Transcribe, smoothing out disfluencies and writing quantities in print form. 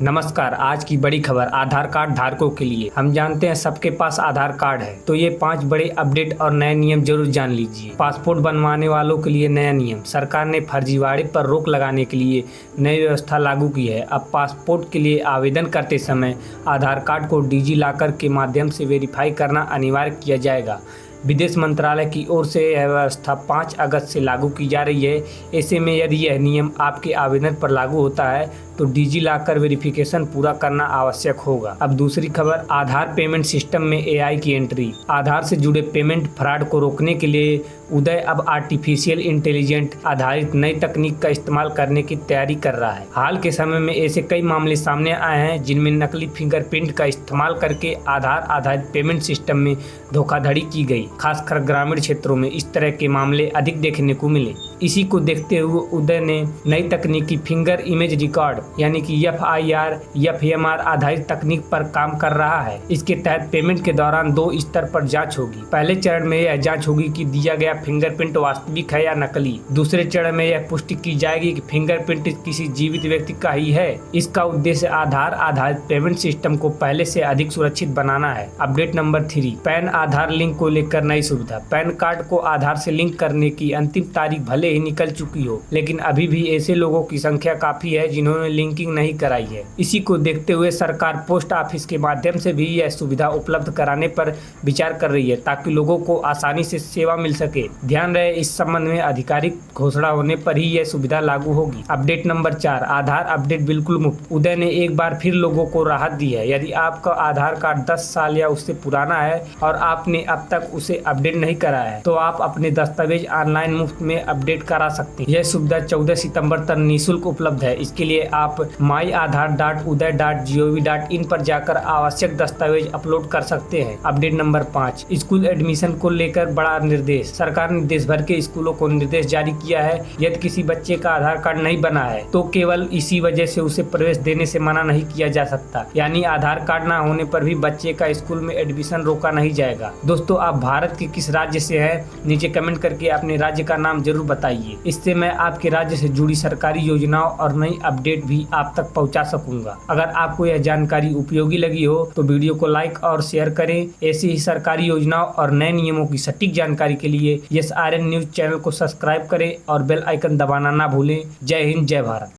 नमस्कार। आज की बड़ी खबर आधार कार्ड धारकों के लिए। हम जानते हैं सबके पास आधार कार्ड है, तो ये 5 बड़े अपडेट और नए नियम जरूर जान लीजिए। पासपोर्ट बनवाने वालों के लिए नया नियम। सरकार ने फर्जीवाड़े पर रोक लगाने के लिए नई व्यवस्था लागू की है। अब पासपोर्ट के लिए आवेदन करते समय आधार कार्ड को डिजी लॉकर के माध्यम से वेरीफाई करना अनिवार्य किया जाएगा। विदेश मंत्रालय की ओर से यह व्यवस्था 5 अगस्त से लागू की जा रही है। ऐसे में यदि यह नियम आपके आवेदन पर लागू होता है तो डिजी लॉकर वेरिफिकेशन पूरा करना आवश्यक होगा। अब दूसरी खबर, आधार पेमेंट सिस्टम में एआई की एंट्री। आधार से जुड़े पेमेंट फ्रॉड को रोकने के लिए उदय अब आर्टिफिशियल इंटेलिजेंट आधारित नई तकनीक का इस्तेमाल करने की तैयारी कर रहा है। हाल के समय में ऐसे कई मामले सामने आए हैं जिनमें नकली फिंगरप्रिंट का इस्तेमाल करके आधार आधारित पेमेंट सिस्टम में धोखाधड़ी की गई। खासकर ग्रामीण क्षेत्रों में इस तरह के मामले अधिक देखने को मिले। इसी को देखते हुए उदय ने नई तकनीकी फिंगर इमेज रिकॉर्ड यानी कि FIR FMR आधारित तकनीक पर काम कर रहा है। इसके तहत पेमेंट के दौरान 2 स्तर पर जांच होगी। पहले चरण में यह जांच होगी कि दिया गया फिंगरप्रिंट वास्तविक है या नकली। दूसरे चरण में यह पुष्टि की जाएगी कि फिंगरप्रिंट किसी जीवित व्यक्ति का ही है। इसका उद्देश्य आधार आधारित पेमेंट सिस्टम को पहले से अधिक सुरक्षित बनाना है। अपडेट नंबर 3, पैन आधार लिंक को लेकर नई सुविधा। पैन कार्ड को आधार से लिंक करने की अंतिम तारीख भले ही निकल चुकी हो, लेकिन अभी भी ऐसे लोगों की संख्या काफी है जिन्होंने लिंकिंग नहीं कराई है। इसी को देखते हुए सरकार पोस्ट ऑफिस के माध्यम से भी यह सुविधा उपलब्ध कराने पर विचार कर रही है ताकि लोगों को आसानी से सेवा मिल सके। ध्यान रहे, इस संबंध में आधिकारिक घोषणा होने पर ही यह सुविधा लागू होगी। अपडेट नंबर 4, आधार अपडेट बिल्कुल मुफ्त। उदय ने एक बार फिर लोगों को राहत दी है। यदि आपका आधार कार्ड 10 साल या उससे पुराना है और आपने अब तक उसे अपडेट नहीं कराया है तो आप अपने दस्तावेज ऑनलाइन मुफ्त में अपडेट करा सकते हैं। यह सुविधा 14 सितंबर तक निःशुल्क उपलब्ध है। इसके लिए आप myaadhar.uday.gov.in पर जाकर आवश्यक दस्तावेज अपलोड कर सकते हैं। अपडेट नंबर 5, स्कूल एडमिशन को लेकर बड़ा निर्देश। सरकार ने देश भर के स्कूलों को निर्देश जारी किया है। यदि किसी बच्चे का आधार कार्ड नहीं बना है तो केवल इसी वजह से उसे प्रवेश देने से मना नहीं किया जा सकता, यानी आधार कार्ड न होने पर भी बच्चे का स्कूल में एडमिशन रोका नहीं जाएगा। दोस्तों, आप भारत के किस राज्य से हैं? नीचे कमेंट करके अपने राज्य का नाम जरूर बताइए। इससे मैं आपके राज्य से जुड़ी सरकारी योजनाओं और नई अपडेट भी आप तक पहुंचा सकूंगा। अगर आपको यह जानकारी उपयोगी लगी हो तो वीडियो को लाइक और शेयर करें। ऐसी ही सरकारी योजनाओं और नए नियमों की सटीक जानकारी के लिए SRN न्यूज चैनल को सब्सक्राइब करें और बेल आइकन दबाना ना भूलें। जय हिंद, जय भारत।